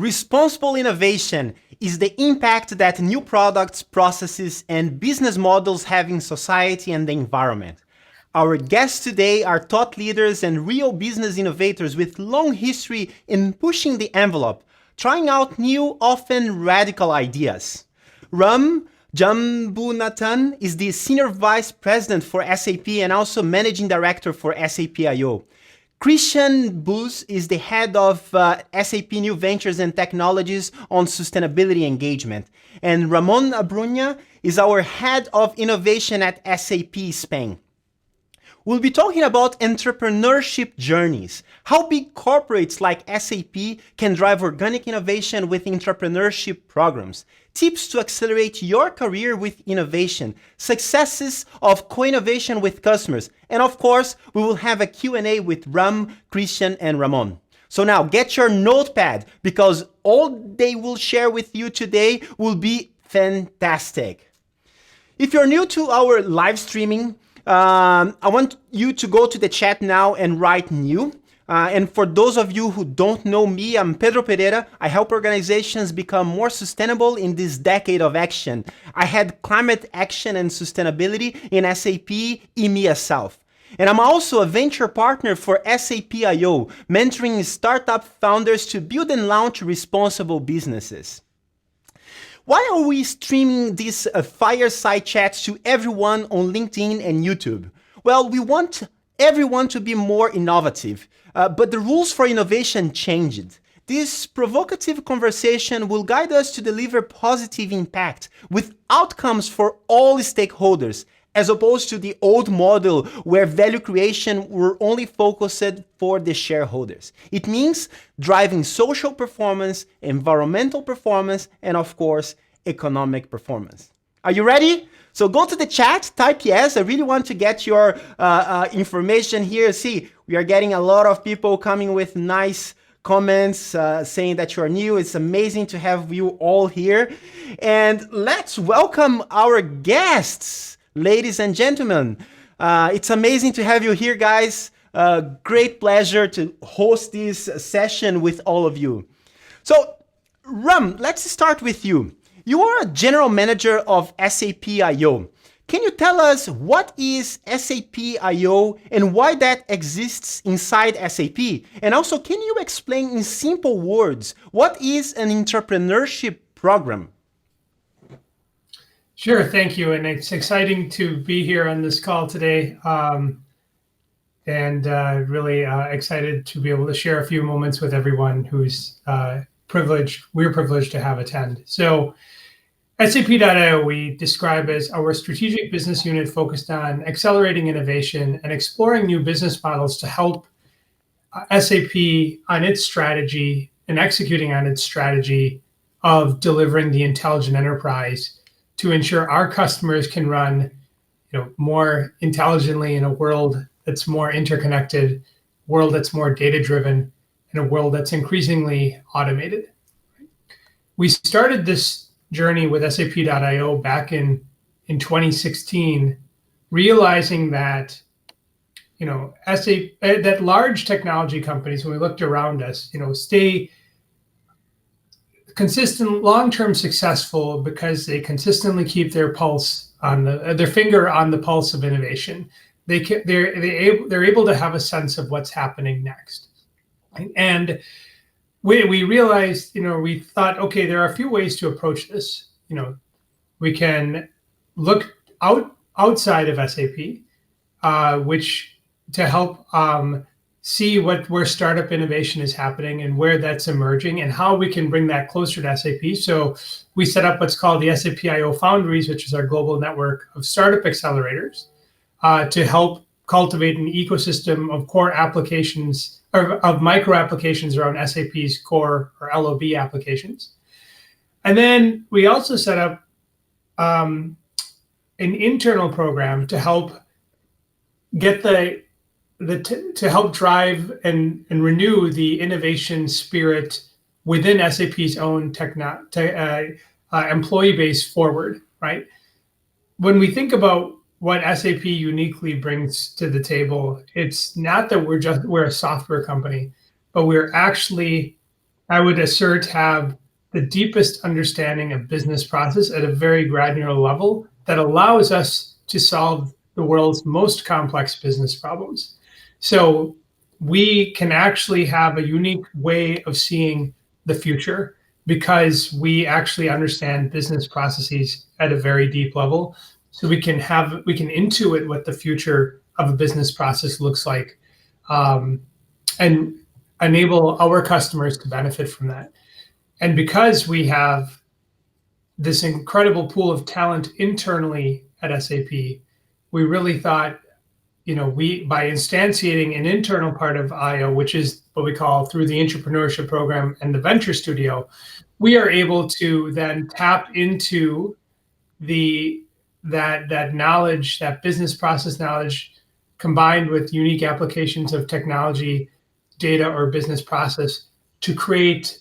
Responsible innovation is the impact that new products, processes, and business models have in society and the environment. Our guests today are thought leaders and real business innovators with long history in pushing the envelope, trying out new, often radical ideas. Ram Jambunathan is the Senior Vice President for SAP and also Managing Director for SAP I.O. Christian Booz is the head of SAP New Ventures and Technologies on Sustainability Engagement. And Ramon Abruña is our head of innovation at SAP Spain. We'll be talking about entrepreneurship journeys, how big corporates like SAP can drive organic innovation with entrepreneurship programs, tips to accelerate your career with innovation, successes of co-innovation with customers, and of course, we will have a Q&A with Ram, Christian, and Ramon. So now get your notepad because all they will share with you today will be fantastic. If you're new to our live streaming, I want you to go to the chat now and write new. And for those of you who don't know me, I'm Pedro Pereira. I help organizations become more sustainable in this decade of action. I had climate action and sustainability in SAP EMEA South. And I'm also a venture partner for SAP I.O., mentoring startup founders to build and launch responsible businesses. Why are we streaming these fireside chats to everyone on LinkedIn and YouTube? Well, we want everyone to be more innovative, but the rules for innovation changed. This provocative conversation will guide us to deliver positive impact with outcomes for all stakeholders, as opposed to the old model where value creation were only focused for the shareholders. It means driving social performance, environmental performance, and of course, economic performance. Are you ready? So go to the chat, type yes. I really want to get your information here. See, we are getting a lot of people coming with nice comments saying that you are new. It's amazing to have you all here. And let's welcome our guests. Ladies and gentlemen, it's amazing to have you here, guys. Great pleasure to host this session with all of you. So, Ram, let's start with you. You are a general manager of SAP I.O. Can you tell us what is SAP I.O. and why that exists inside SAP? And also, can you explain in simple words what is an entrepreneurship program? Sure, thank you. And it's exciting to be here on this call today. Really excited to be able to share a few moments with everyone who's we're privileged to have attend. So SAP.io we describe as our strategic business unit focused on accelerating innovation and exploring new business models to help SAP on its strategy and executing on its strategy of delivering the intelligent enterprise to ensure our customers can run, more intelligently in a world that's more interconnected, world that's more data-driven, and a world that's increasingly automated. We started this journey with SAP.io back in 2016, realizing that, that large technology companies, when we looked around us, stay consistent, long-term successful because they consistently keep their pulse on their finger on the pulse of innovation. They're able to have a sense of what's happening next. And we realized, we thought, okay, there are a few ways to approach this. We can look outside of SAP, which to help see where startup innovation is happening and where that's emerging and how we can bring that closer to SAP. So we set up what's called the SAP I.O. Foundries, which is our global network of startup accelerators, to help cultivate an ecosystem of core applications or of micro applications around SAP's core or LOB applications. And then we also set up an internal program to help get to help drive and renew the innovation spirit within SAP's own employee base forward, right? When we think about what SAP uniquely brings to the table, it's not that we're a software company, but we're actually I would assert, have the deepest understanding of business process at a very granular level that allows us to solve the world's most complex business problems. So we can actually have a unique way of seeing the future because we actually understand business processes at a very deep level. So we can intuit what the future of a business process looks like, and enable our customers to benefit from that. And because we have this incredible pool of talent internally at SAP, we really thought, we, by instantiating an internal part of IO, which is what we call through the Intrapreneurship program and the Venture Studio, we are able to then tap into that knowledge, that business process knowledge, combined with unique applications of technology, data, or business process to create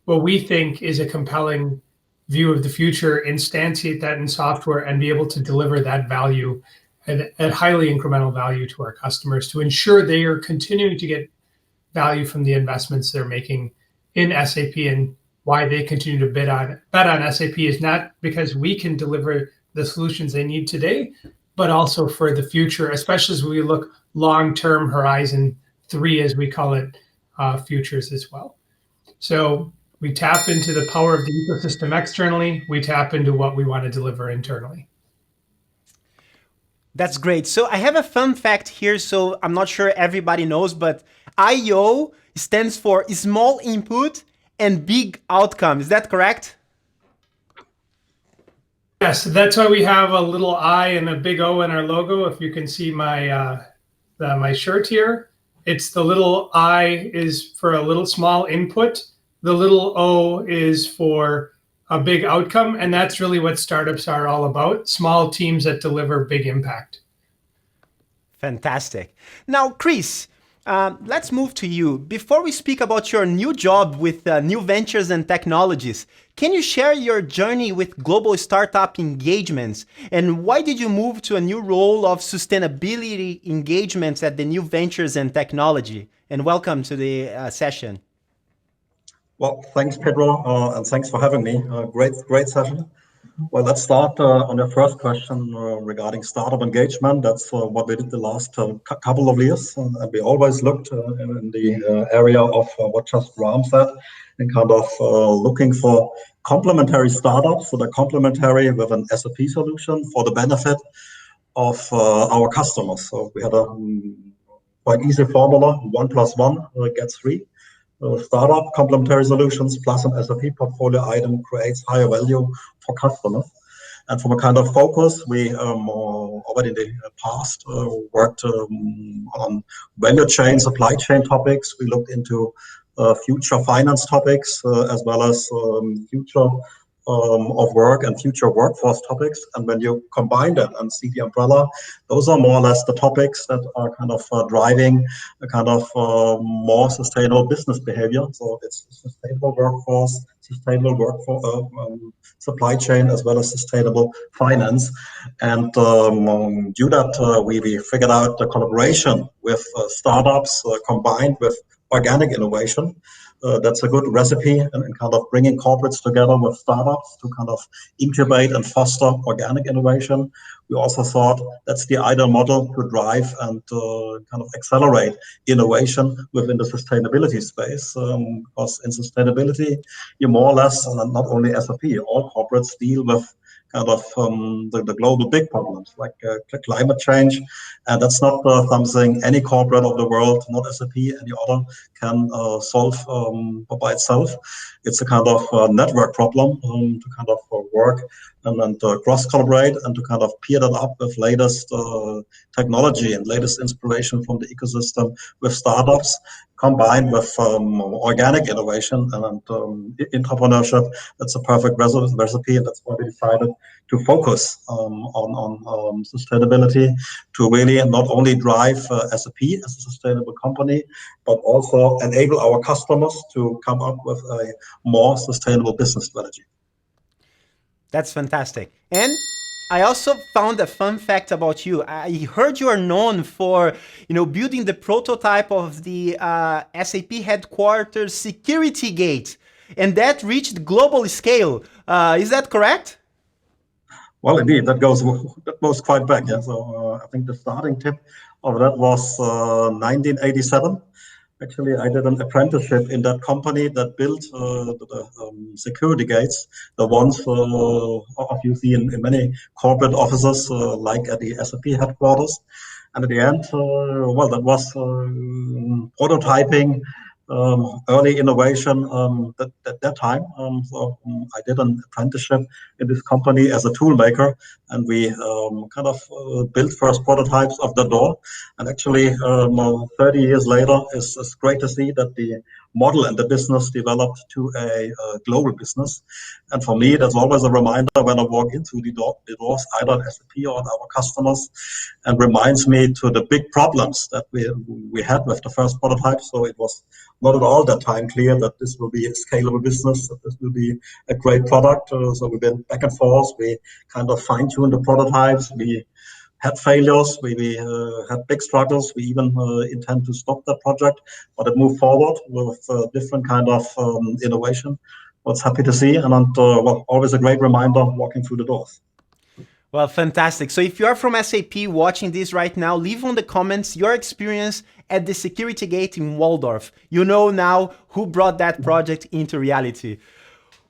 what we think is a compelling view of the future, instantiate that in software, and be able to deliver that value at highly incremental value to our customers to ensure they are continuing to get value from the investments they're making in SAP. And why they continue to bet on SAP is not because we can deliver the solutions they need today, but also for the future, especially as we look long-term horizon 3, as we call it, futures as well. So we tap into the power of the ecosystem externally. We tap into what we want to deliver internally. That's great. So I have a fun fact here. So I'm not sure everybody knows, but IO stands for small input and big outcome. Is that correct? Yes, that's why we have a little I and a big O in our logo. If you can see my my shirt here, it's the little I is for a little small input. The little O is for a big outcome, and that's really what startups are all about, small teams that deliver big impact. Fantastic. Now, Chris, let's move to you. Before we speak about your new job with new ventures and technologies, can you share your journey with global startup engagements? And why did you move to a new role of sustainability engagements at the new ventures and technology? And welcome to the session. Well, thanks, Pedro, and thanks for having me. Great session. Well, let's start on your first question regarding startup engagement. That's what we did the last couple of years. And we always looked in the area of what just Ram said, and kind of looking for complementary startups that are complementary with an SAP solution for the benefit of our customers. So we had a quite easy formula: 1 + 1 gets 3. Startup complementary solutions plus an SAP portfolio item creates higher value for customers. And from a kind of focus, we already in the past worked on value chain, supply chain topics. We looked into future finance topics as well as future of work and future workforce topics. And when you combine them and see the umbrella, those are more or less the topics that are kind of driving a kind of more sustainable business behavior. So it's sustainable workforce, sustainable workforce, supply chain, as well as sustainable finance. And due that, we figured out the collaboration with startups combined with organic innovation. That's a good recipe, and kind of bringing corporates together with startups to kind of incubate and foster organic innovation. We also thought that's the ideal model to drive and kind of accelerate innovation within the sustainability space. Because in sustainability, you more or less, and not only SAP, all corporates deal with kind of the global big problems like climate change. And that's not something any corporate of the world, not SAP, any other, can solve by itself. It's a kind of network problem to kind of work and cross-collaborate and to kind of pair that up with latest technology and latest inspiration from the ecosystem with startups, combined with organic innovation and intrapreneurship. That's a perfect recipe, and that's why we decided to focus on sustainability, to really not only drive SAP as a sustainable company, but also enable our customers to come up with a more sustainable business strategy. That's fantastic. And I also found a fun fact about you. I heard you are known for, building the prototype of the SAP headquarters security gate, and that reached global scale. Is that correct? Well, indeed, that goes quite back. Yeah. So I think the starting tip of that was 1987. Actually, I did an apprenticeship in that company that built the security gates, the ones you see in many corporate offices, like at the SAP headquarters. And at the end, well, that was prototyping, early innovation at that time. I did an apprenticeship in this company as a tool maker, and we kind of built first prototypes of the door. And actually, 30 years later, it's great to see that the model and the business developed to a global business. And for me, that's always a reminder when I walk into the doors, either at SAP or at our customers, and reminds me to the big problems that we had with the first prototype. So it was not at all that time clear that this will be a scalable business, that this will be a great product. So we went back and forth. We kind of fine-tuned the prototypes. We had failures. We had big struggles. We even intend to stop that project, but it moved forward with different kind of innovation. What's happy to see, and well, always a great reminder walking through the doors. Well, fantastic. So if you are from SAP watching this right now, leave on the comments your experience at the security gate in Waldorf. You know now who brought that project into reality.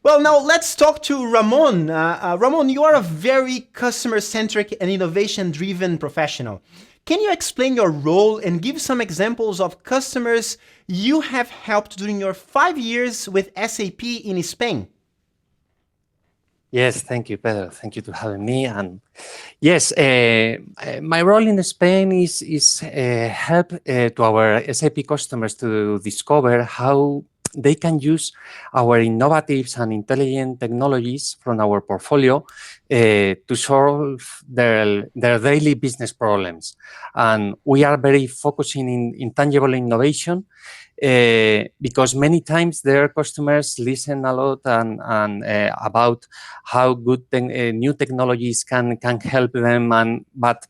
Well, now let's talk to Ramon. Ramon, you are a very customer-centric and innovation-driven professional. Can you explain your role and give some examples of customers you have helped during your 5 years with SAP in Spain? Yes, thank you, Pedro. Thank you for having me. And yes, my role in Spain is help to our SAP customers to discover how they can use our innovative and intelligent technologies from our portfolio to solve their daily business problems. And we are very focusing in tangible innovation. Because many times their customers listen a lot and about how good new technologies can help them, but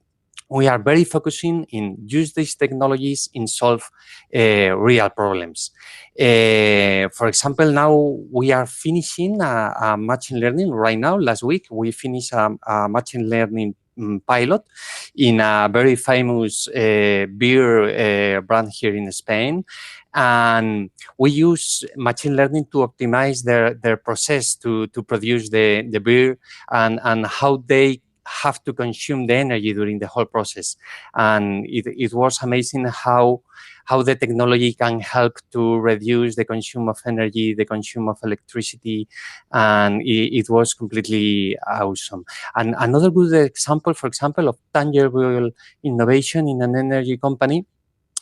we are very focusing in use these technologies in solve real problems. For example, now we are finishing a machine learning right now. Last week we finished a machine learning pilot in a very famous beer brand here in Spain. And we use machine learning to optimize their process to produce the beer and how they have to consume the energy during the whole process. And it was amazing how the technology can help to reduce the consume of energy, the consume of electricity, and it was completely awesome. And another good example, for example, of tangible innovation in an energy company,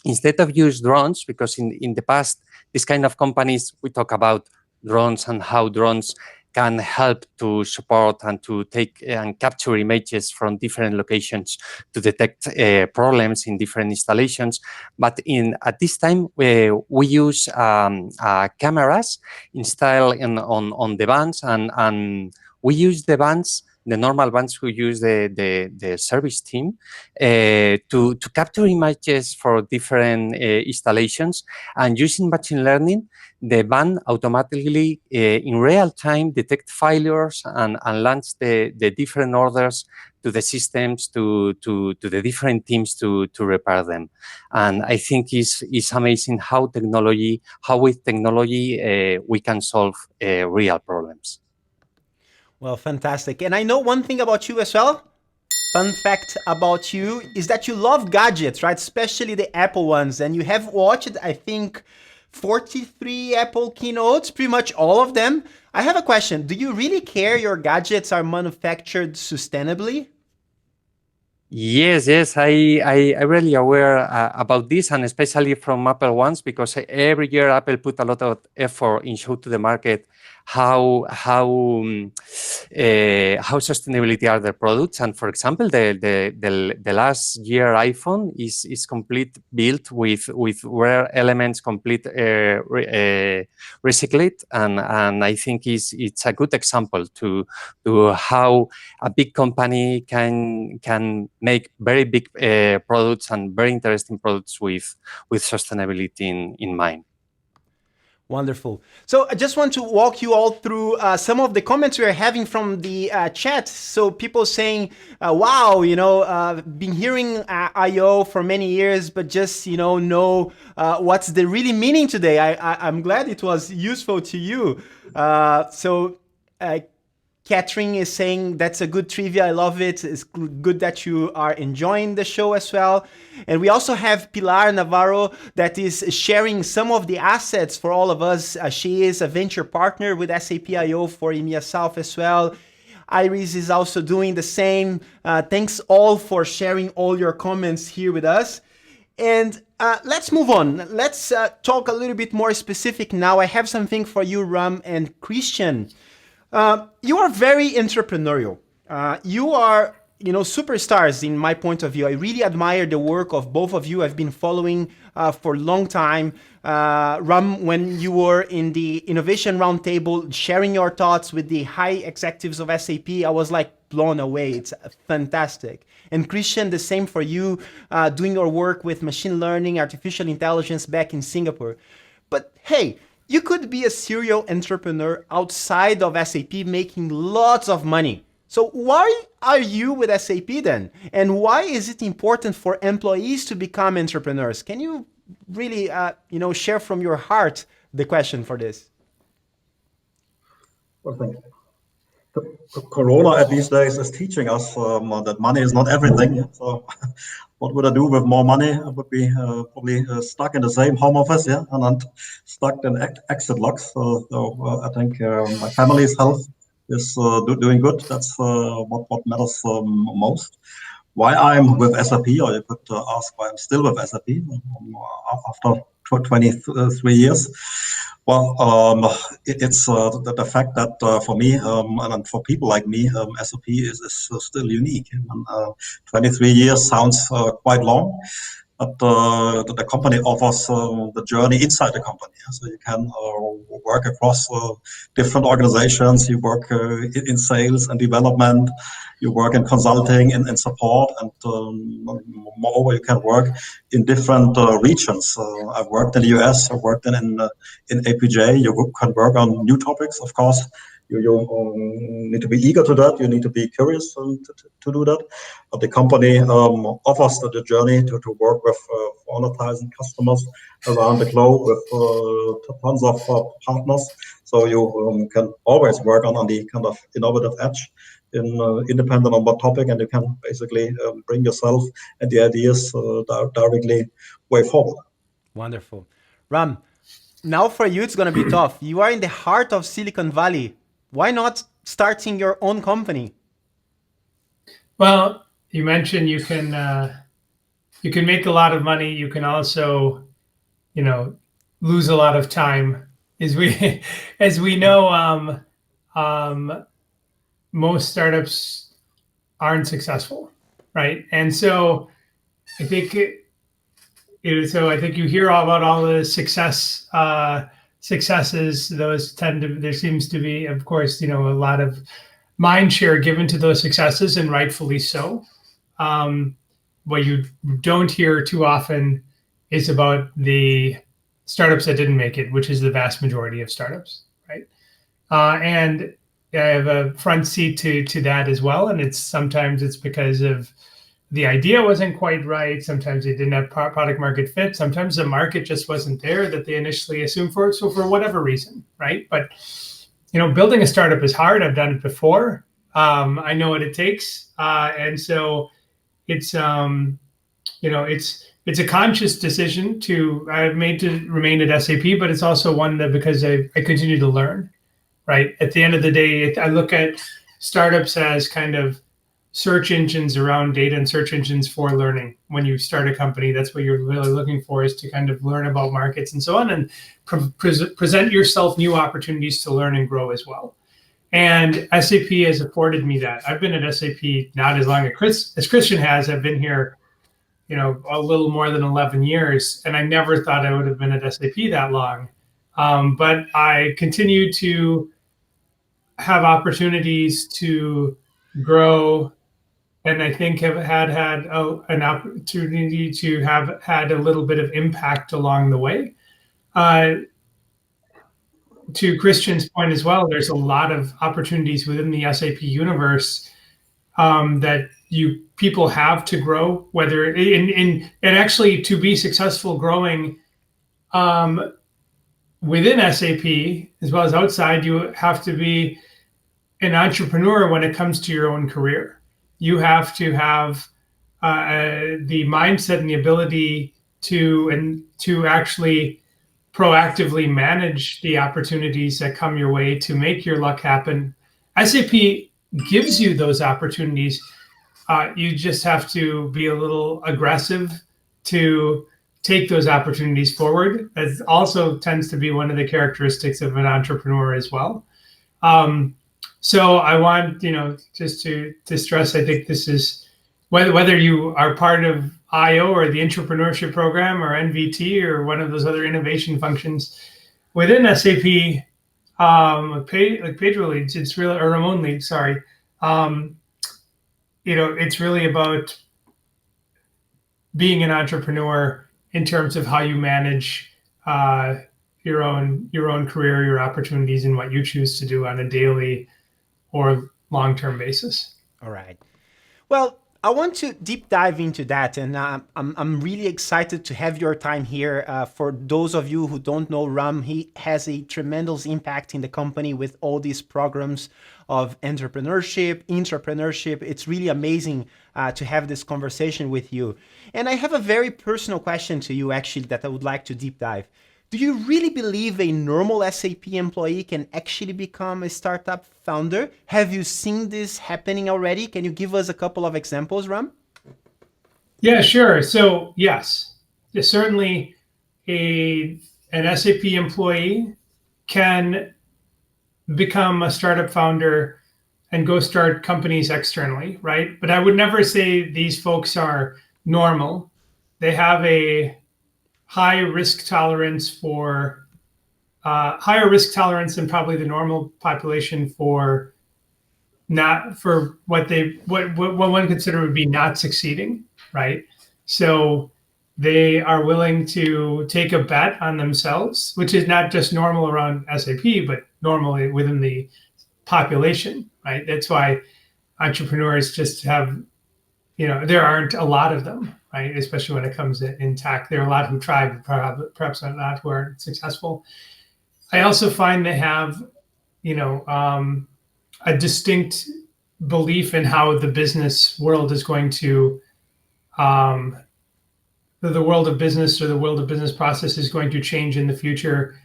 instead of use drones, because in the past, this kind of companies, we talk about drones and how drones can help to support and to take and capture images from different locations to detect problems in different installations. But at this time, we use cameras installed on the vans, and we use the vans, the normal ones who use the service team to capture images for different installations, and using machine learning, the van automatically in real time detect failures and launch the different orders to the systems, to the different teams to repair them. And I think it's amazing how with technology we can solve real problems. Well, fantastic. And I know one thing about you as well. Fun fact about you is that you love gadgets, right? Especially the Apple ones. And you have watched, I think, 43 Apple keynotes, pretty much all of them. I have a question. Do you really care your gadgets are manufactured sustainably? Yes, I really aware about this, and especially from Apple ones, because every year Apple put a lot of effort in show to the market how sustainability are their products. And for example, the last year iPhone is complete built with rare elements, complete recycled, and I think it's a good example to how a big company can make very big products and very interesting products with sustainability in mind. Wonderful. So I just want to walk you all through some of the comments we are having from the chat. So people saying, wow, been hearing IO for many years, but just, know what's the really meaning today. I'm glad it was useful to you. Catherine is saying that's a good trivia. I love it. It's good that you are enjoying the show as well. And we also have Pilar Navarro that is sharing some of the assets for all of us. She is a venture partner with SAP IO for EMEA South as well. Iris is also doing the same. Thanks all for sharing all your comments here with us. And let's move on. Let's talk a little bit more specific now. I have something for you, Ram and Christian. You are very entrepreneurial. You are, superstars in my point of view. I really admire the work of both of you. I've been following for a long time. Ram, when you were in the Innovation Roundtable, sharing your thoughts with the high executives of SAP, I was like blown away. It's fantastic. And Christian, the same for you, doing your work with machine learning, artificial intelligence back in Singapore. But hey, you could be a serial entrepreneur outside of SAP making lots of money. So why are you with SAP then? And why is it important for employees to become entrepreneurs? Can you really, share from your heart the question for this? Well, thank you. The Corona at these days is teaching us that money is not everything. So what would I do with more money? I would be probably stuck in the same home office, and stuck in exit locks. So I think my family's health is doing good. That's what matters most. Why I'm with SAP, or you could ask why I'm still with SAP after 23 years. Well, it's the fact that for me and for people like me, SAP is still unique. And, 23 years sounds quite long, but the company offers the journey inside the company. So you can work across different organizations. You work in sales and development. You work in consulting and support, and moreover, you can work in different regions. I've worked in the US. I've worked in APJ. You can work on new topics, of course. You need to be eager to that. You need to be curious to do that. But the company offers the journey to work with 400,000 customers around the globe with tons of partners. So you can always work on the kind of innovative edge, independent on what topic, and you can basically bring yourself and the ideas directly way forward. Wonderful. Ram, now for you, it's going to be tough. You are in the heart of Silicon Valley. Why not starting your own company? Well, you mentioned you can make a lot of money. You can also, lose a lot of time. As we know, most startups aren't successful, right? And so I think you hear all about all the successes. Those there seems to be, of course, a lot of mind share given to those successes, and rightfully so. What you don't hear too often is about the startups that didn't make it, which is the vast majority of startups, right? And I have a front seat to that as well. And sometimes it's because of the idea wasn't quite right. Sometimes they didn't have product market fit. Sometimes the market just wasn't there that they initially assumed for it. So for whatever reason, right? But building a startup is hard. I've done it before. I know what it takes, and so it's it's a conscious decision I've made to remain at SAP, but it's also one that because I continue to learn. Right. At the end of the day, I look at startups as kind of search engines around data and search engines for learning. When you start a company, that's what you're really looking for, is to kind of learn about markets and so on, and present yourself new opportunities to learn and grow as well. And SAP has afforded me that. I've been at SAP not as long as Christian has. I've been here, a little more than 11 years, and I never thought I would have been at SAP that long. But I continue to have opportunities to grow, and I think have had an opportunity to have had a little bit of impact along the way. To Christian's point as well, there's a lot of opportunities within the SAP universe that people have to grow, whether and actually to be successful growing within SAP as well as outside. You have to be an entrepreneur when it comes to your own career. You have to have the mindset and the ability to actually proactively manage the opportunities that come your way to make your luck happen. SAP gives you those opportunities. You just have to be a little aggressive to take those opportunities forward. That also tends to be one of the characteristics of an entrepreneur as well. So I want, just to stress, I think this is, whether you are part of IO or the Intrapreneurship program or NVT or one of those other innovation functions within SAP, like Pedro leads, it's really, or Ramon leads, sorry. It's really about being an entrepreneur in terms of how you manage your own career, your opportunities, and what you choose to do on a daily or long-term basis. All right. Well, I want to deep dive into that, and I'm really excited to have your time here. For those of you who don't know Ram, he has a tremendous impact in the company with all these programs of entrepreneurship, intrapreneurship. It's really amazing to have this conversation with you. And I have a very personal question to you, actually, that I would like to deep dive. Do you really believe a normal SAP employee can actually become a startup founder? Have you seen this happening already? Can you give us a couple of examples, Ram? Yeah, sure. So yes, certainly an SAP employee can become a startup founder and go start companies externally, right? But I would never say these folks are normal. They have a higher risk tolerance than probably the normal population for what one consider would be not succeeding, right? So they are willing to take a bet on themselves, which is not just normal around SAP, but normally within the population, right? That's why entrepreneurs just have, there aren't a lot of them, right? Especially when it comes in tech. There are a lot who try, but perhaps not who are successful. I also find they have, a distinct belief in how the business world is going to, the world of business or the world of business process is going to change in the future,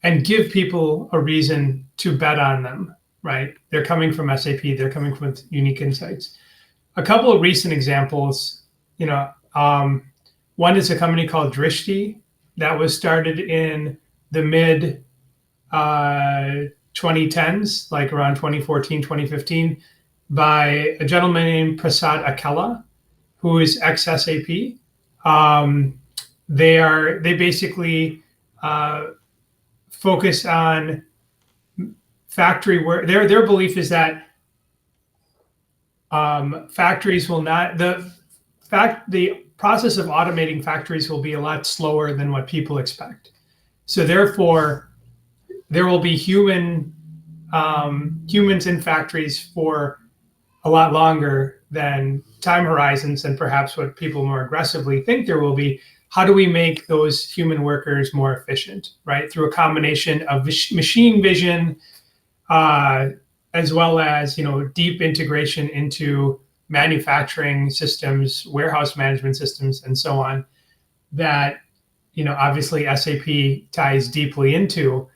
and give people a reason to bet on them, right? They're coming from SAP. They're coming from unique insights. A couple of recent examples, one is a company called Drishti that was started in the mid 2010s, like around 2014, 2015, by a gentleman named Prasad Akella, who is ex-SAP. They basically focus on factory work. Their belief is that factories will not, the process of automating factories will be a lot slower than what people expect. So therefore, there will be humans in factories for a lot longer than time horizons and perhaps what people more aggressively think there will be. How do we make those human workers more efficient, right? Through a combination of machine vision, as well as deep integration into manufacturing systems, warehouse management systems, and so on, that obviously SAP ties deeply into.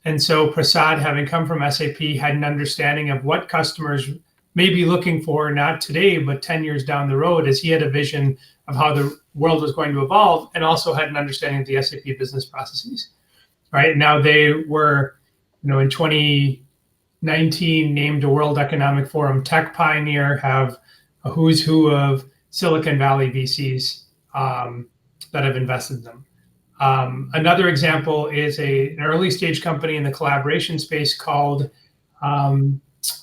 And so Prasad, having come from SAP, had an understanding of what customers may be looking for, not today, but 10 years down the road, as he had a vision of how the world was going to evolve and also had an understanding of the SAP business processes, right? Now they were, in 2019, named a World Economic Forum Tech Pioneer, have a who's who of Silicon Valley VCs that have invested in them. Another example is an early stage company in the collaboration space called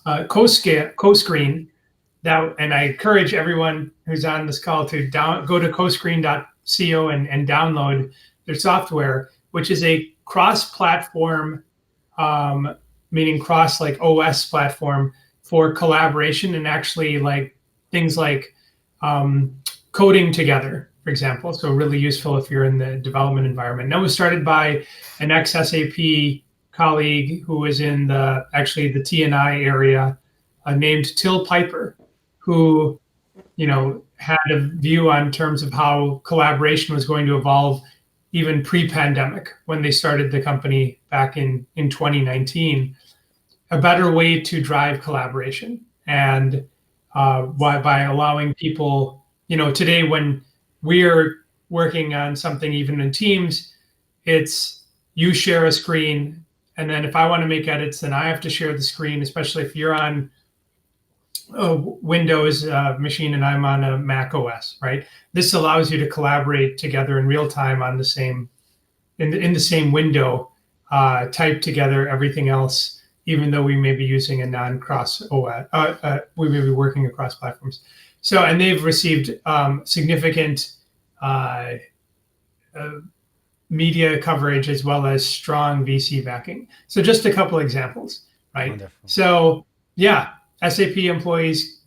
CoScreen. And I encourage everyone who's on this call to go to coscreen.co and download their software, which is a cross-platform, meaning cross like OS platform for collaboration and actually like things like coding together, for example. So really useful if you're in the development environment. And that was started by an ex-SAP colleague who was in the T&I area, named Till Piper, who, had a view on terms of how collaboration was going to evolve even pre-pandemic when they started the company back in 2019. A better way to drive collaboration, and by allowing people, today when we're working on something, even in Teams, it's you share a screen, and then if I want to make edits, then I have to share the screen, especially if you're on a Windows machine and I'm on a Mac OS, right? This allows you to collaborate together in real time on the same, in the same window, type together everything else, even though we may be using a non-cross OS, we may be working across platforms. So, and they've received significant media coverage as well as strong VC backing. So just a couple examples, right? Wonderful. So yeah, SAP employees,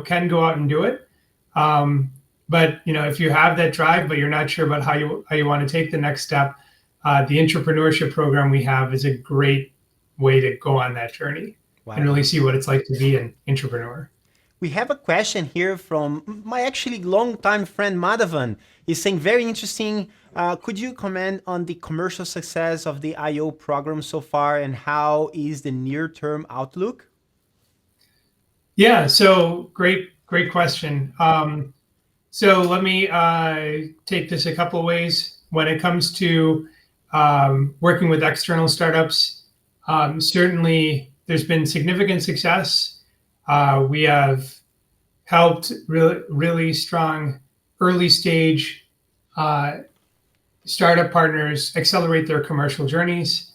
can go out and do it. But if you have that drive, but you're not sure about how you want to take the next step, the Intrapreneurship program we have is a great way to go on that journey. Wow. And really see what it's like to be an entrepreneur. We have a question here from my actually longtime friend Madhavan. He's saying, very interesting. Could you comment on the commercial success of the IO program so far, and how is the near-term outlook? Yeah, so great question. So let me take this a couple of ways. When it comes to working with external startups, certainly there's been significant success. We have helped really strong early stage startup partners accelerate their commercial journeys,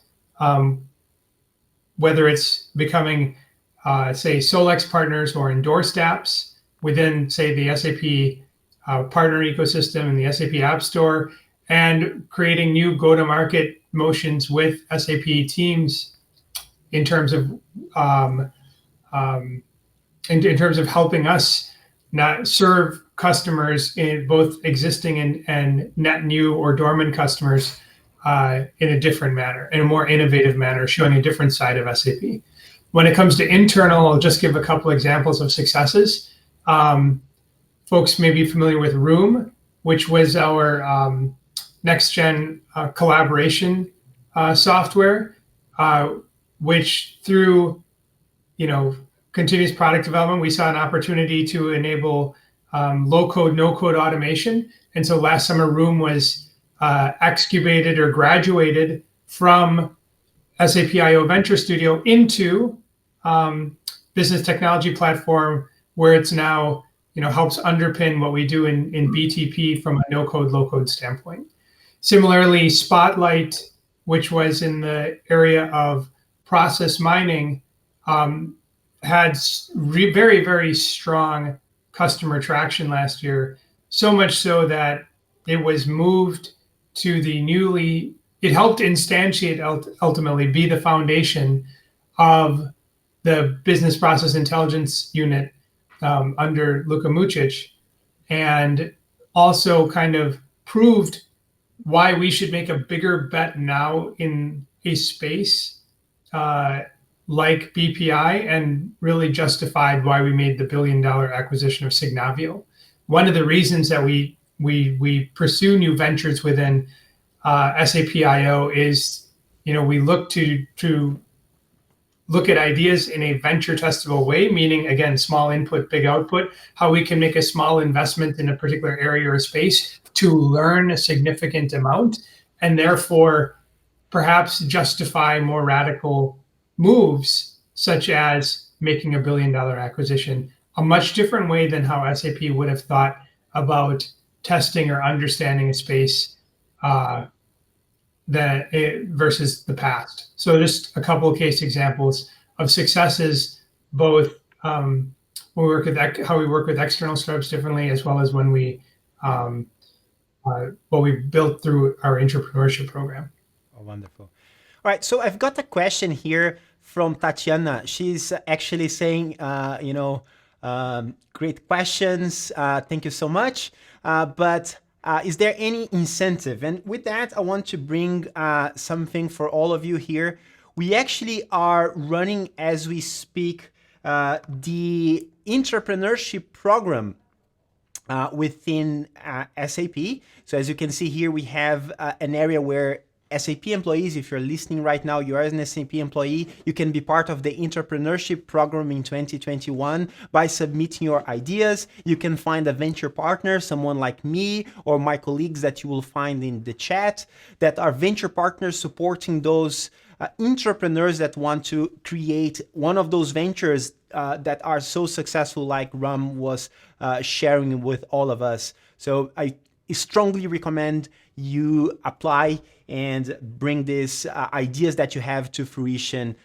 whether it's becoming say Solex partners or endorsed apps within, say, the SAP partner ecosystem and the SAP App Store, and creating new go-to-market motions with SAP teams in terms of in terms of helping us not serve customers in both existing and net new or dormant customers in a different manner, in a more innovative manner, showing a different side of SAP. When it comes to internal, I'll just give a couple examples of successes. Folks may be familiar with Room, which was our next-gen collaboration software, which through continuous product development, we saw an opportunity to enable low-code, no-code automation. And so last summer, Room was excubated or graduated from SAP IO Venture Studio into business technology platform, where it's now helps underpin what we do in BTP from a no-code, low-code standpoint. Similarly, Spotlight, which was in the area of process mining, had very, very strong customer traction last year, so much so that it was moved to it helped instantiate, ultimately be the foundation of the business process intelligence unit under Luka Mucic, and also kind of proved why we should make a bigger bet now in a space like BPI, and really justified why we made the $1 billion acquisition of Signavio. One of the reasons that we pursue new ventures within SAP IO is, we look to look at ideas in a venture testable way, meaning, again, small input, big output, how we can make a small investment in a particular area or space to learn a significant amount, and therefore perhaps justify more radical moves, such as making a $1 billion acquisition, a much different way than how SAP would have thought about testing or understanding a space versus the past. So just a couple of case examples of successes, both when we work with how we work with external startups differently, as well as when we what we built through our Intrapreneurship program. Oh, wonderful. All right, so I've got a question here from Tatiana. She's actually saying, great questions. Thank you so much. But is there any incentive? And with that, I want to bring something for all of you here. We actually are running, as we speak, the Intrapreneurship program within SAP. So as you can see here, we have an area where SAP employees, if you're listening right now, you are an SAP employee, you can be part of the Intrapreneurship program in 2021 by submitting your ideas. You can find a venture partner, someone like me or my colleagues that you will find in the chat, that are venture partners supporting those entrepreneurs that want to create one of those ventures that are so successful, like Ram was sharing with all of us. So I strongly recommend you apply and bring these ideas that you have to fruition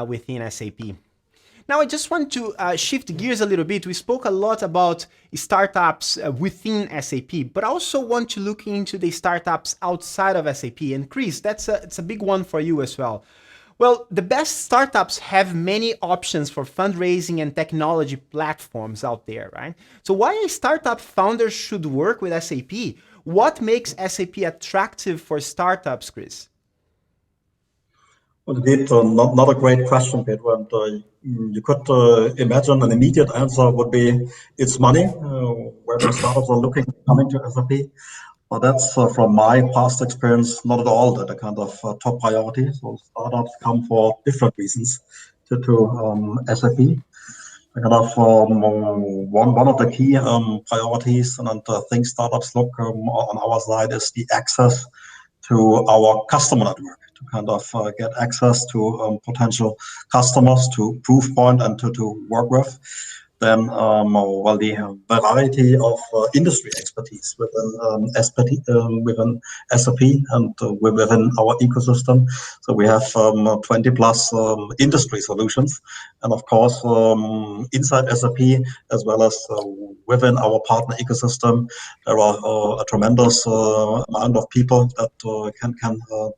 within SAP. Now, I just want to shift gears a little bit. We spoke a lot about startups within SAP, but I also want to look into the startups outside of SAP. And Chris, it's a big one for you as well. Well, the best startups have many options for fundraising and technology platforms out there, right? So why a startup founder should work with SAP? What makes SAP attractive for startups, Chris? Well, indeed, not a great question, Pedro. And you could imagine an immediate answer would be it's money, where startups are coming to SAP. Well, that's from my past experience, not at all the kind of top priority. So startups come for different reasons to SAP. Kind of one of the key priorities and things startups look on our side is the access to our customer network, to kind of get access to potential customers, to proof point and to work with. Then, the variety of industry expertise within SAP and within our ecosystem. So we have 20 plus industry solutions, and of course inside SAP as well as within our partner ecosystem, there are a tremendous amount of people that can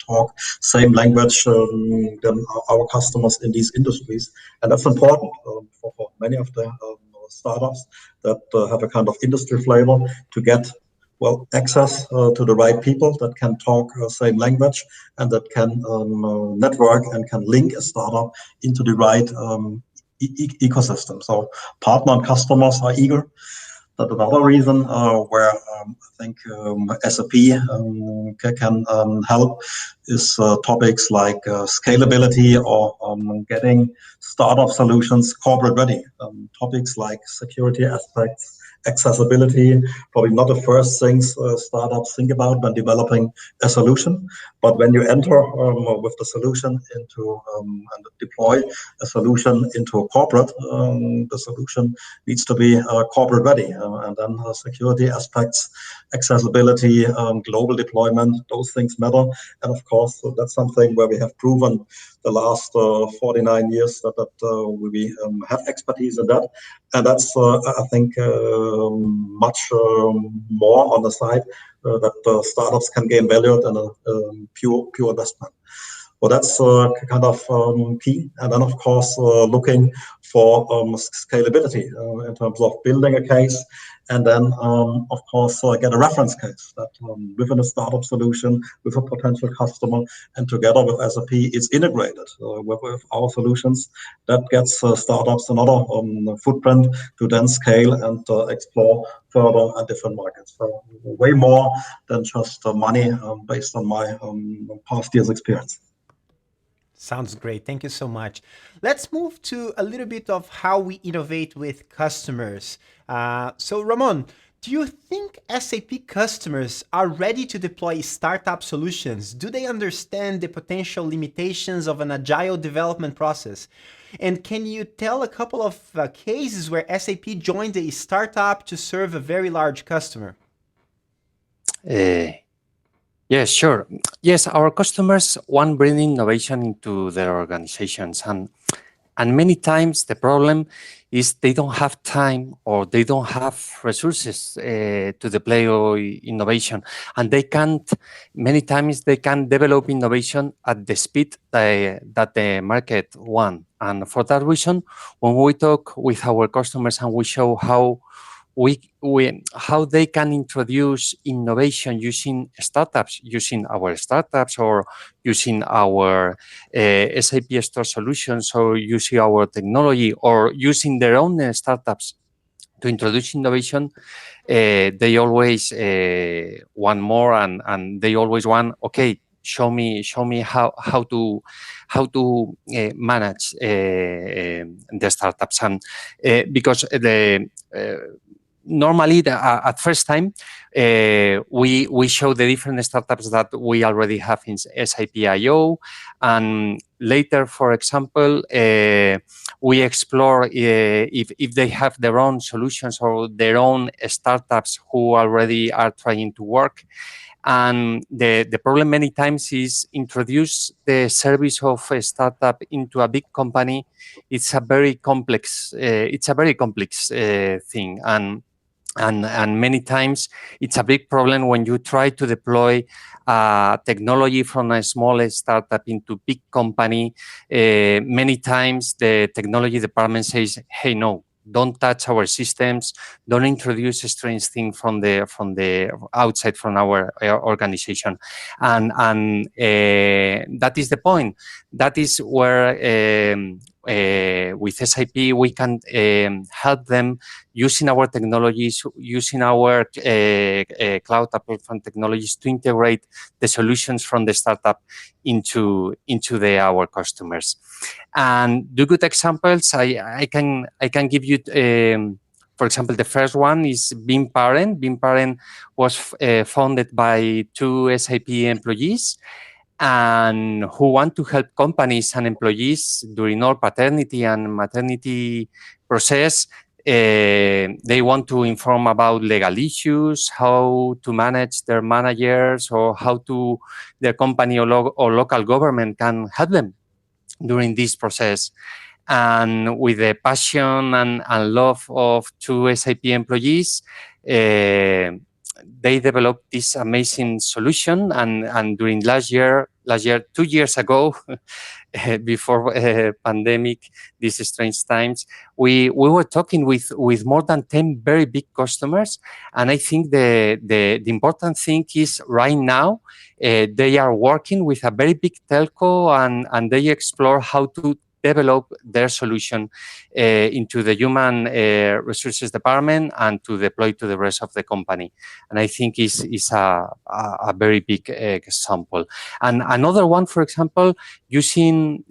talk same language than our customers in these industries, and that's important for many of the startups that have a kind of industry flavor to get access to the right people that can talk same language and that can network and can link a startup into the right ecosystem. So partner and customers are eager. That's another reason where I think SAP can help is topics like scalability or getting startup solutions corporate ready. Topics like security aspects, accessibility, probably not the first things startups think about when developing a solution. But when you enter with the solution into and deploy a solution into a corporate, the solution needs to be corporate ready. And then security aspects, accessibility, global deployment, those things matter. And of course, that's something where we have proven the last 49 years that we have expertise in that. And that's, I think, much more on the side that startups can gain value than a pure investment. Well, that's kind of key. And then, of course, looking for scalability in terms of building a case. And then, of course, get a reference case that within a startup solution, with a potential customer, and together with SAP, it's integrated with our solutions. That gets startups another footprint to then scale and explore further at different markets. So way more than just money based on my past year's experience. Sounds great. Thank you so much. Let's move to a little bit of how we innovate with customers. So, Ramon, do you think SAP customers are ready to deploy startup solutions? Do they understand the potential limitations of an agile development process? And can you tell a couple of cases where SAP joined a startup to serve a very large customer? Yes, sure. Yes, our customers want bring innovation into their organizations, and many times the problem is they don't have time or they don't have resources to deploy innovation, and they can't. Many times they can develop innovation at the speed that the market want, and for that reason, when we talk with our customers and we show how they can introduce innovation using startups, using our startups or using our SAP Store solutions or using our technology or using their own startups to introduce innovation, they always want more and they always want, okay, show me how to manage the startups, and because the normally at first time we show the different startups that we already have in SAP IO, and later, for example, we explore if they have their own solutions or their own startups who already are trying to work. And the problem many times is introduce the service of a startup into a big company. It's a very complex thing, and many times it's a big problem when you try to deploy technology from a small startup into big company. Many times the technology department says, hey, no, don't touch our systems, don't introduce a strange thing from the outside from our organization, and that is the point. That is where with SAP we can help them using our technologies, using our cloud platform technologies to integrate the solutions from the startup into our customers. And the good examples I can give you. For example, the first one is Beam Parent. Beam Parent was founded by 2 SAP employees and who want to help companies and employees during all paternity and maternity process. They want to inform about legal issues, how to manage their managers, or how to their company or local government can help them during this process. And with the passion and love of 2 SAP employees, they developed this amazing solution. And during last year, 2 years ago, before pandemic, these strange times, we were talking with more than 10 very big customers. And I think the important thing is right now, they are working with a very big telco and they explore how to develop their solution into the human resources department and to deploy to the rest of the company. And I think is a very big example. And another one, for example, using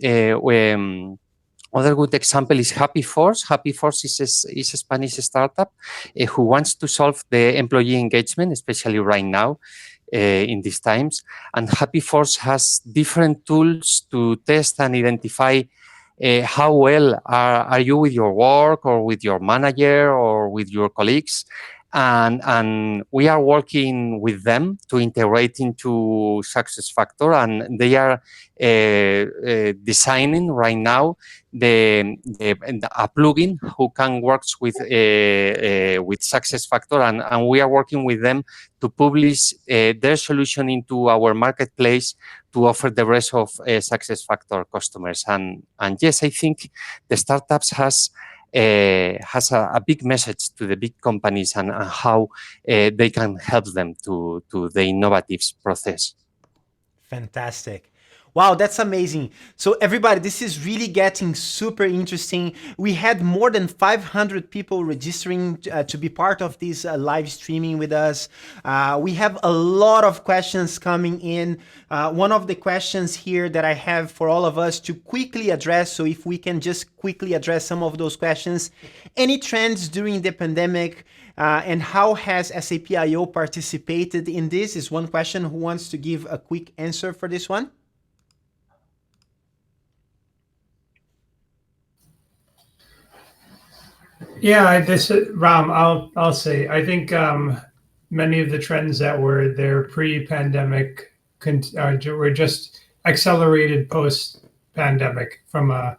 other good example is Happy Force. Happy Force is a Spanish startup who wants to solve the employee engagement, especially right now in these times. And Happy Force has different tools to test and identify how well are you with your work or with your manager or with your colleagues. And we are working with them to integrate into SuccessFactors, and they are designing right now a plugin who can work with SuccessFactors, and we are working with them to publish their solution into our marketplace to offer the rest of SuccessFactors customers. And yes, I think the startups has a big message to the big companies and how they can help them to the innovative process. Fantastic. Wow, that's amazing. So everybody, this is really getting super interesting. We had more than 500 people registering to be part of this live streaming with us. We have a lot of questions coming in. One of the questions here that I have for all of us to quickly address, so if we can just quickly address some of those questions. Any trends during the pandemic, and how has SAP I/O participated in this is one question. Who wants to give a quick answer for this one? Yeah, this Ram, I'll say. I think many of the trends that were there pre-pandemic were just accelerated post-pandemic. From a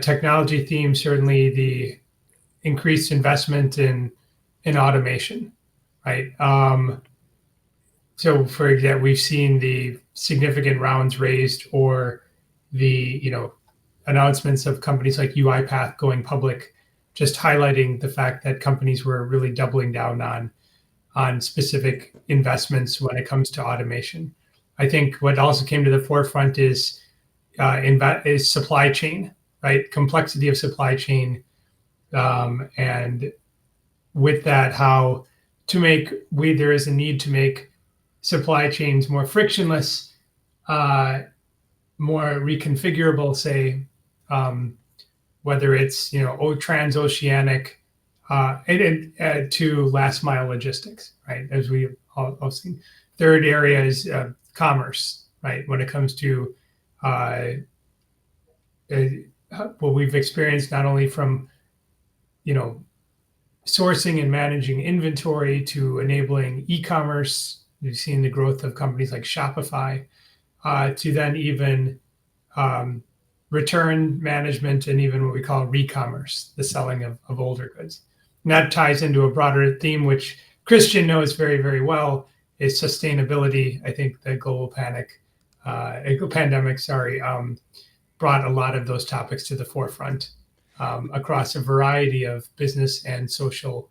technology theme, certainly the increased investment in automation, right? So, for example, we've seen the significant rounds raised, or the announcements of companies like UiPath going public, just highlighting the fact that companies were really doubling down on specific investments when it comes to automation. I think what also came to the forefront is supply chain, right? Complexity of supply chain, and with that, how to make there is a need to make supply chains more frictionless, more reconfigurable, say, whether it's transoceanic to last mile logistics, right? As we all seen. Third area is commerce, right? When it comes to what we've experienced, not only from sourcing and managing inventory to enabling e-commerce. We've seen the growth of companies like Shopify, to then even return management, and even what we call re-commerce, the selling of older goods. And that ties into a broader theme, which Christian knows very, very well, is sustainability. I think the global pandemic, brought a lot of those topics to the forefront, across a variety of business and social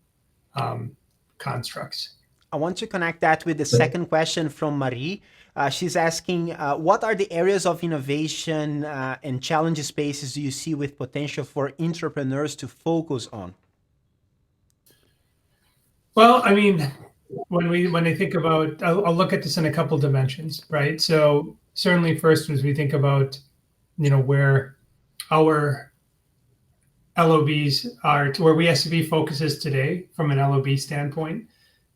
constructs. I want to connect that with the second question from Marie. She's asking, what are the areas of innovation and challenge spaces do you see with potential for entrepreneurs to focus on? Well, I mean, when I think about, I'll look at this in a couple dimensions, right? So certainly first, as we think about, where our LOBs are, to where SAP focuses today from an LOB standpoint,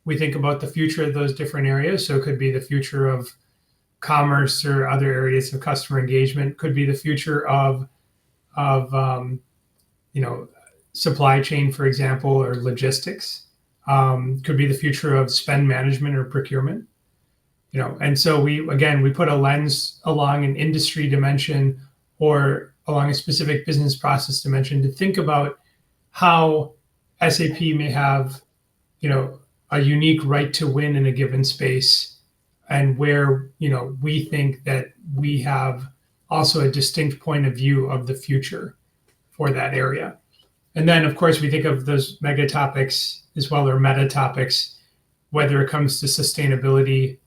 we think about the future of those different areas. So it could be the future of commerce or other areas of customer engagement, could be the future of supply chain, for example, or logistics, could be the future of spend management or procurement, and so we put a lens along an industry dimension or along a specific business process dimension to think about how SAP may have, a unique right to win in a given space, and where, we think that we have also a distinct point of view of the future for that area. And then, of course, we think of those mega topics as well, or meta topics, whether it comes to sustainability,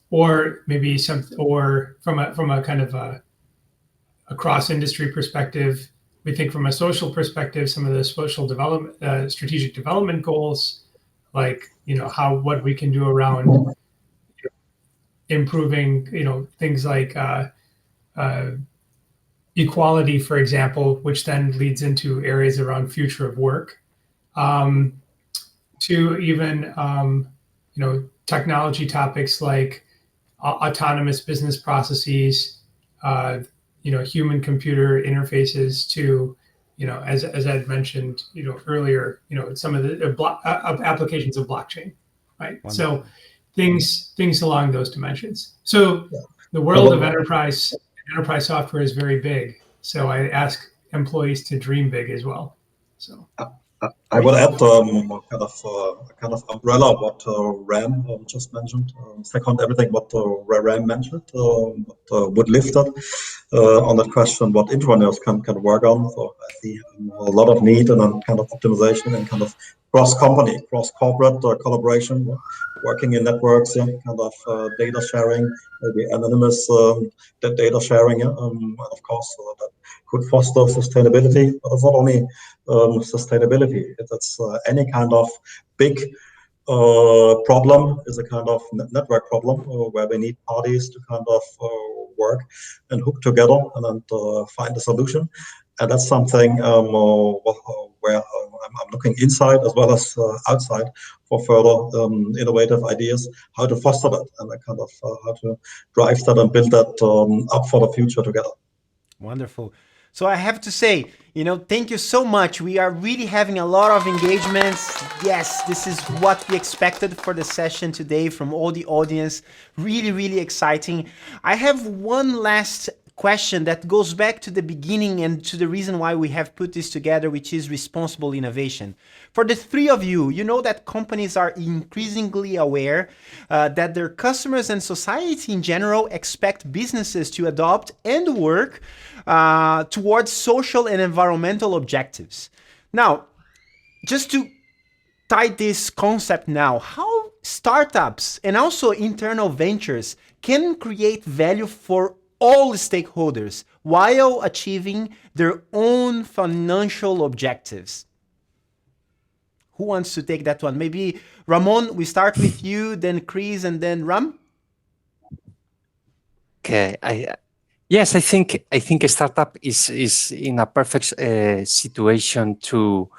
or maybe or from a kind of a cross-industry perspective. We think from a social perspective, some of the social development, strategic development goals, like, what we can do around improving, things like equality, for example, which then leads into areas around future of work, to even, technology topics like autonomous business processes, human-computer interfaces, to, as I'd mentioned, earlier, some of the applications of blockchain, right? Wonderful. So things along those dimensions. So the world of enterprise software is very big. So I ask employees to dream big as well. So I will add a kind of umbrella of what Ram just mentioned. Second, everything what Ram mentioned, what Wood lifted on that question, what entrepreneurs can work on. So I see a lot of need and kind of optimization and kind of cross-company, cross-corporate collaboration, working in networks, kind of data sharing, maybe anonymous data sharing, of course, that could foster sustainability. But it's not only sustainability, it's any kind of big problem is a kind of network problem where we need parties to kind of work and hook together and find a solution. And that's something where I'm looking inside as well as outside for further innovative ideas, how to foster that and kind of how to drive that and build that up for the future together. Wonderful. So I have to say, thank you so much. We are really having a lot of engagements. Yes, this is what we expected for the session today from all the audience. Really, really exciting. I have one last question that goes back to the beginning and to the reason why we have put this together, which is responsible innovation. For the three of you, you know that companies are increasingly aware that their customers and society in general expect businesses to adopt and work towards social and environmental objectives. Now, just to tie this concept now, how startups and also internal ventures can create value for all stakeholders while achieving their own financial objectives. Who wants to take that one? Maybe Ramon, we start with you, then Chris, and then Ram. Okay, yes, I think a startup is in a perfect situation to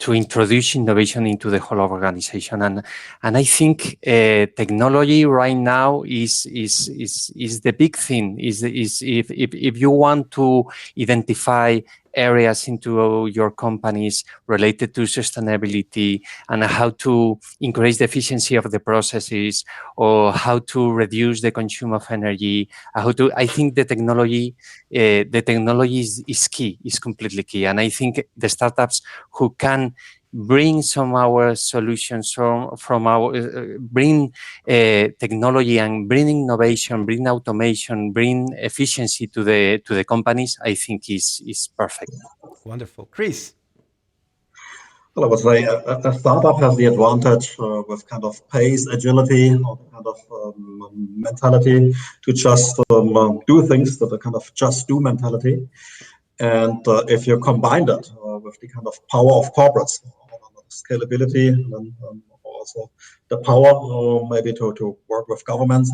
introduce innovation into the whole organization, and I think technology right now is the big thing. Is if you want to identify areas into your companies related to sustainability and how to increase the efficiency of the processes or how to reduce the consumption of energy, I think the technology is key, is completely key. And I think the startups who can bring some our solutions from our bring technology and bring innovation, bring automation, bring efficiency to the companies, I think is perfect. Wonderful. Chris. Well, I would say a startup has the advantage with kind of pace, agility, or kind of mentality to just do things that are kind of just do mentality. And if you combine that with the kind of power of corporates, scalability, and also the power maybe to work with governments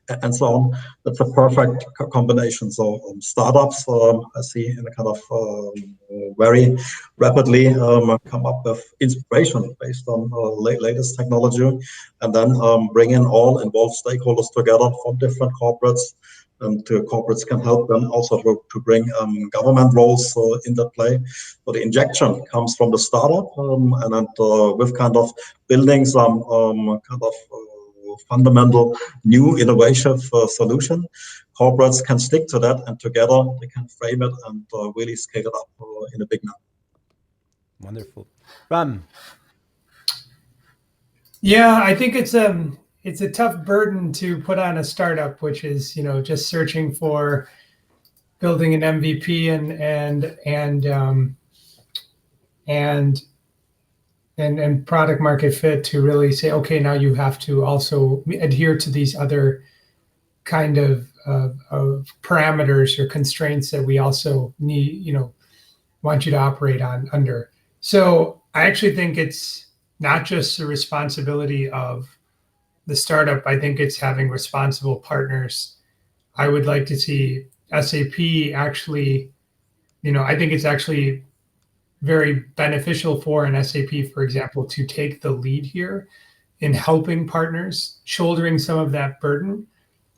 and so on, that's a perfect combination. So startups, I see in a kind of very rapidly come up with inspiration based on latest technology, and then bring in all involved stakeholders together from different corporates. And corporates can help them also to bring government roles into play. So the injection comes from the startup, and with kind of building some kind of fundamental new innovative solution. Corporates can stick to that, and together they can frame it and really scale it up in a big manner. Wonderful. Ram. Yeah, I think it's a tough burden to put on a startup, which is just searching for building an MVP and product market fit to really say, okay, now you have to also adhere to these other kind of parameters or constraints that we also need, want you to operate under. So I actually think it's not just the responsibility of the startup. I think it's having responsible partners. I would like to see SAP actually, I think it's actually very beneficial for an SAP, for example, to take the lead here in helping partners, shouldering some of that burden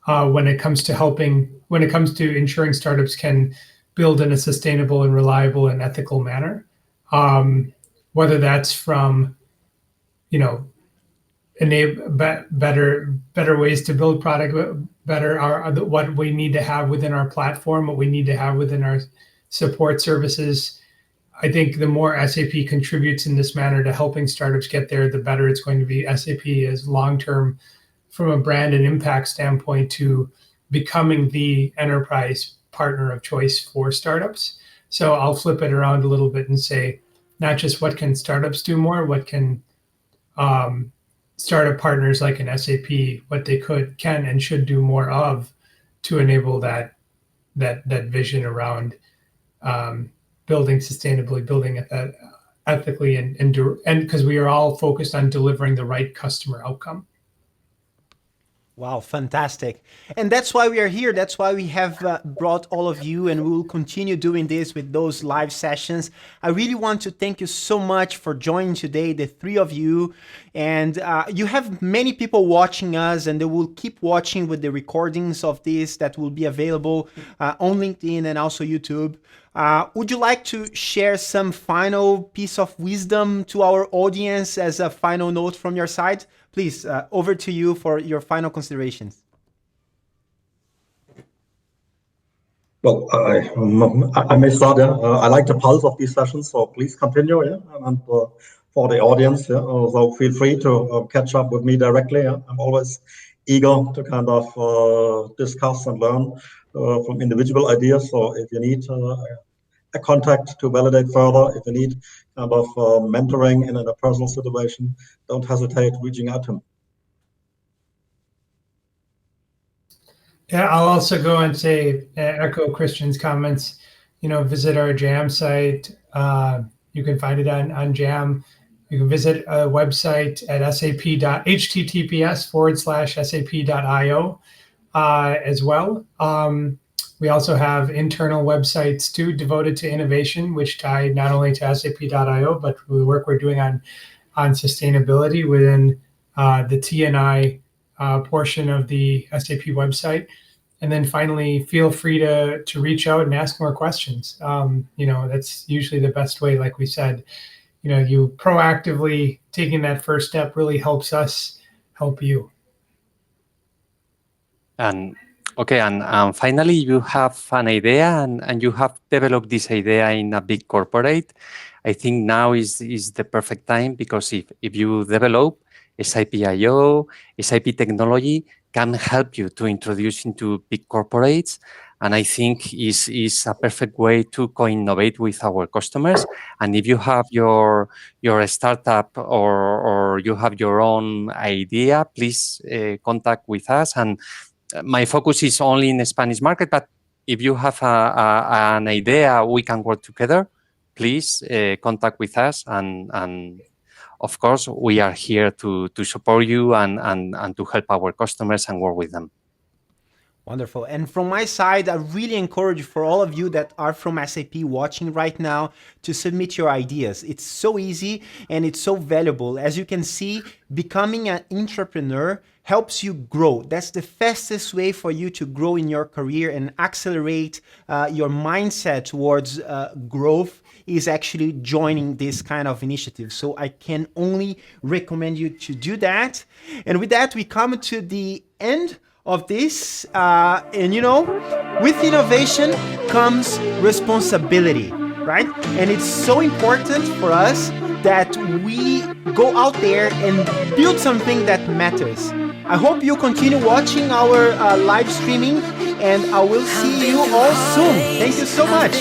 when it comes to ensuring startups can build in a sustainable and reliable and ethical manner. Whether that's from, enable better ways to build product, better what we need to have within our platform, what we need to have within our support services. I think the more SAP contributes in this manner to helping startups get there, the better it's going to be. SAP is long-term from a brand and impact standpoint to becoming the enterprise partner of choice for startups. So I'll flip it around a little bit and say, not just what can startups do more, what can startup partners like an SAP, what they can and should do more of to enable that vision around building sustainably, building ethically, and because we are all focused on delivering the right customer outcome. Wow, fantastic. And that's why we are here. That's why we have brought all of you, and we will continue doing this with those live sessions. I really want to thank you so much for joining today, the three of you. And you have many people watching us, and they will keep watching with the recordings of this that will be available on LinkedIn and also YouTube. Would you like to share some final piece of wisdom to our audience as a final note from your side? Please, over to you for your final considerations. Well, I may start. Yeah, I like the pulse of these sessions, so please continue. Yeah, and for the audience, yeah, so feel free to catch up with me directly. Yeah? I'm always eager to kind of discuss and learn from individual ideas. So if you need a contact to validate further, if you need kind of mentoring in a personal situation, don't hesitate reaching out to me. Yeah, I'll also go and say, echo Christian's comments, visit our JAM site. You can find it on JAM. You can visit a website at https://sap.io as well. We also have internal websites too, devoted to innovation, which tie not only to sap.io, but the work we're doing on sustainability within the T&I portion of the SAP website. And then finally, feel free to reach out and ask more questions. That's usually the best way, like we said. You proactively taking that first step really helps us help you. And okay, and finally, you have an idea and you have developed this idea in a big corporate. I think now is the perfect time, because if you develop SAP.io, SAP technology can help you to introduce into big corporates. And I think is a perfect way to co-innovate with our customers. And if you have your startup or you have your own idea, please contact with us. And my focus is only in the Spanish market, but if you have an idea, we can work together. Please contact with us, and of course, we are here to support you and to help our customers and work with them. Wonderful. And from my side, I really encourage for all of you that are from SAP watching right now to submit your ideas. It's so easy and it's so valuable. As you can see, becoming an intrapreneur helps you grow. That's the fastest way for you to grow in your career and accelerate your mindset towards growth, is actually joining this kind of initiative. So I can only recommend you to do that. And with that, we come to the end of this. And with innovation comes responsibility, right? And it's so important for us that we go out there and build something that matters. I hope you continue watching our live streaming, and I will see you all soon. Thank you so much.